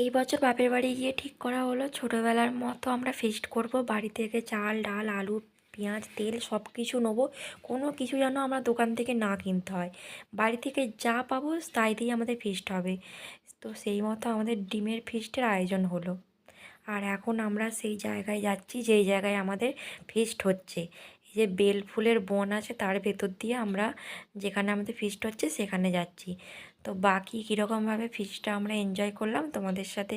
এই বছর বাপের বাড়ি গিয়ে ঠিক করা হলো ছোটোবেলার মতো আমরা ফিস্ট করব। বাড়ি থেকে চাল ডাল আলু পেঁয়াজ তেল সব কিছু নেবো। কোনো কিছু যেন আমরা দোকান থেকে না কিনতে হয়, বাড়ি থেকে যা পাবো তাই দিয়ে আমাদের ফিস্ট হবে। তো সেই মতো আমাদের ডিমের ফিস্টের আয়োজন হলো। আর এখন আমরা সেই জায়গায় যাচ্ছি যেই জায়গায় আমাদের ফিস্ট হচ্ছে। এই যে বেল ফুলের বন আছে তার ভেতর দিয়ে আমরা যেখানে আমাদের ফিস্ট হচ্ছে সেখানে যাচ্ছি। তো বাকি কীরকমভাবে ফিস্টটা আমরা এনজয় করলাম তোমাদের সাথে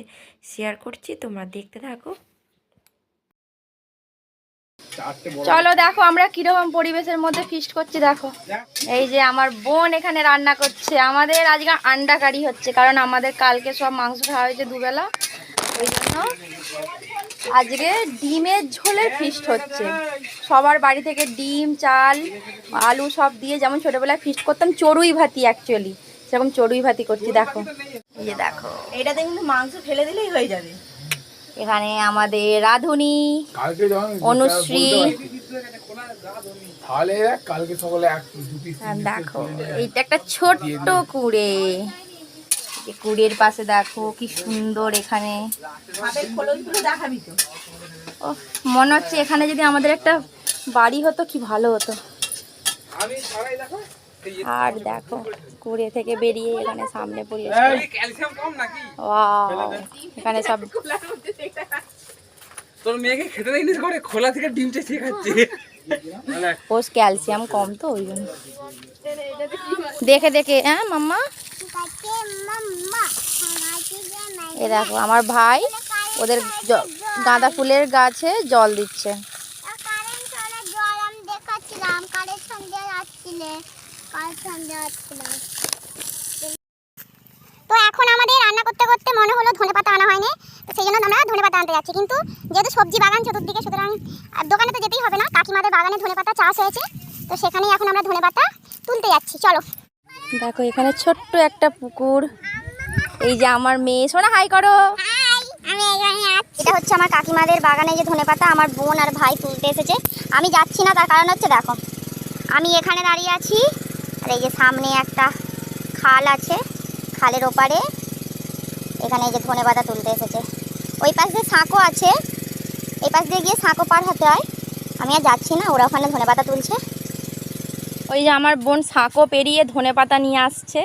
শেয়ার করছি, তোমরা দেখতে থাকো। চলো দেখো আমরা কিরকম পরিবেশের মধ্যে ফিস্ট করছি। দেখো এই যে আমার বোন এখানে রান্না করছে। আমাদের আজকে আন্ডা কারি হচ্ছে, কারণ আমাদের কালকে সব মাংস খাওয়া হয়েছে দুবেলা, ওই জন্য আজকে ডিমের ঝোলের ফিস্ট হচ্ছে। সবার বাড়ি থেকে ডিম চাল আলু সব দিয়ে, যেমন ছোটবেলায় ফিস্ট করতাম চড়ুই ভাতি, অ্যাকচুয়ালি সেরকম চড়ুই ভাতি করছি। দেখো এই যে দেখো, এটাতে কিন্তু মাংস ফেলে দিলেই হয়ে যাবে। এখানে আমাদের রাধুনি অনুশ্রী, দেখো এইটা একটা ছোট্ট কুড়ে। কুড়ের পাশে দেখো কি সুন্দর, এখানে দেখাবি তো। ও মনে হচ্ছে এখানে যদি আমাদের একটা বাড়ি হতো কি ভালো হতো। আর দেখো কুড়ে থেকে বেরিয়ে এখানে সামনে পরিবেশ, এখানে সব তোর মেয়েকে খেতে দেয়নি করে খোলা থেকে ডিম চেঁচিয়ে খাচ্ছে। ওর ক্যালসিয়াম কম তো ওই জন্য। দেখে দেখে হ্যাঁ মাম্মা। এ দেখো আমার ভাই ওদের গাঁদা ফুলের গাছে জল দিচ্ছে। তো এখন আমাদের রান্না করতে করতে মনে হলো ধনেপাতা আনা হয়নি, তো সেই জন্য আমরা ধনেপাতা আনতে যাচ্ছি। কিন্তু যেহেতু সবজি বাগান চতুর্দিকে, সুতরাং দোকানে তো যেতেই হবে না, কাকিমাদের বাগানে ধনেপাতা চাষ হয়েছে, তো সেখানেই এখন আমরা ধনেপাতা তুলতে যাচ্ছি। চলো দেখো এখানে ছোট্ট একটা পুকুর। এই যে আমার মেয়ে, সোনা হাই করো। এটা হচ্ছে আমার কাকিমাদের বাগানে যে ধনেপাতা আমার বোন আর ভাই তুলতে এসেছে। আমি যাচ্ছি না, তার কারণ হচ্ছে দেখো আমি এখানে দাঁড়িয়ে আছি, আর এই যে সামনে একটা খাল আছে, খালের ওপারে এখানে এই যে ধনেপাতা তুলতে এসেছে। ওই পাশ দিয়ে সাঁকো আছে, এই পাশ দিয়ে গিয়ে সাঁকো পার হতে হয়। আমি আর যাচ্ছি না, ওরা ওখানে ধনেপাতা তুলছে। ওই যে আমার বোন সাঁকো পেরিয়ে ধনেপাতা নিয়ে আসছে।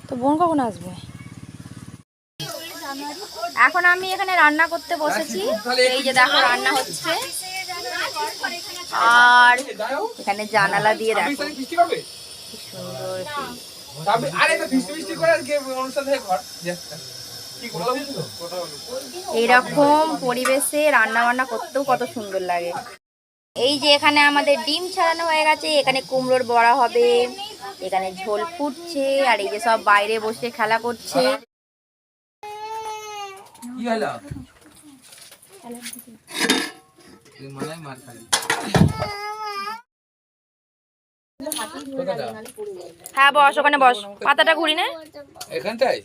তো বোন কখন আসবে? এখন আমি এখানে রান্না করতে বসেছি। এই যে দেখো রান্না হচ্ছে, আর এখানে জানালা দিয়ে দেখো এইরকম পরিবেশে রান্না বান্না করতেও কত সুন্দর লাগে। এই যে এখানে আমাদের ডিম ছাড়ানো হয়ে গেছে, এখানে কুমড়োর বড়া হবে, এখানে ঝোল ফুটছে, আর এই যে সব বাইরে বসে খেলা করছে। হ্যাঁ বস, ওখানে বস, পাতাটা ঘুরি না এখানটাই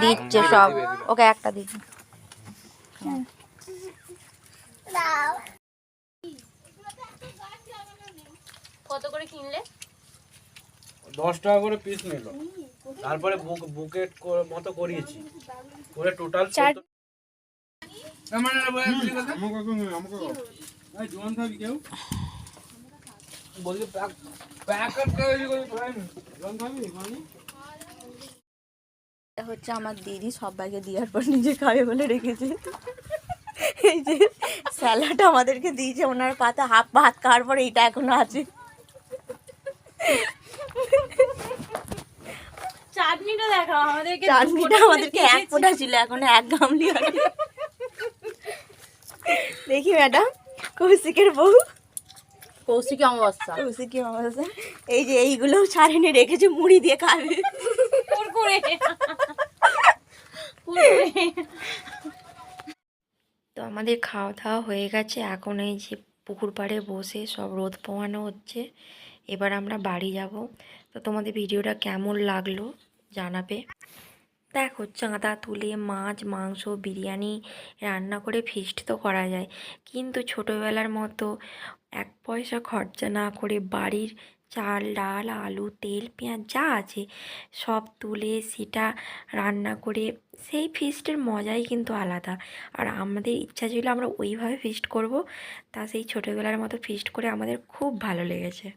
দিচ্ছে সব, ওকে একটা দিচ্ছে। কত করে কিনলে? 10 টাকা করে পিস নিল, তারপরে বুকেট মতো করিয়েছি, করে টোটাল হচ্ছে আমার দিদি সবাইকে দেওয়ার পর নিজে খাবে বলে রেখেছে। এই যে স্যালাড আমাদেরকে দিয়েছে ওনার পাতা, হাফ ভাত খাওয়ার পর এইটা এখনো আছে। চাটনিটা দেখাও আমাদেরকে। চাটনিটা আমাদেরকে এক ফোঁটা ছিল, এখন এক গামলি আছে। দেখি ম্যাডাম, কৌশিকের বউ, কৌশিকী অমাবস্যা, কৌশিকী অমাবস্যা, এই যে এইগুলোও ছাড়েনি, রেখেছে মুড়ি দিয়ে খাবে। তো আমাদের খাওয়া দাওয়া হয়ে গেছে, এখন এই যে পুকুর পাড়ে বসে সব রোদ পোহানো হচ্ছে। এবার আমরা বাড়ি যাব। তো তোমাদের ভিডিওটা কেমন লাগলো জানাবে। দেখো চাঁদা তুলে মাছ মাংস বিরিয়ানি রান্না করে ফিস্ট তো করা যায়, কিন্তু ছোটোবেলার মতো এক পয়সা খরচা না করে বাড়ির চাল ডাল আলু তেল পেঁয়াজ যা আছে সব তুলে সেটা রান্না করে সেই ফিস্টের মজাই কিন্তু আলাদা। আর আমাদের ইচ্ছা ছিল আমরা ওইভাবে ফিস্ট করব, তা সেই ছোটোবেলার মতো ফিস্ট করে আমাদের খুব ভালো লেগেছে।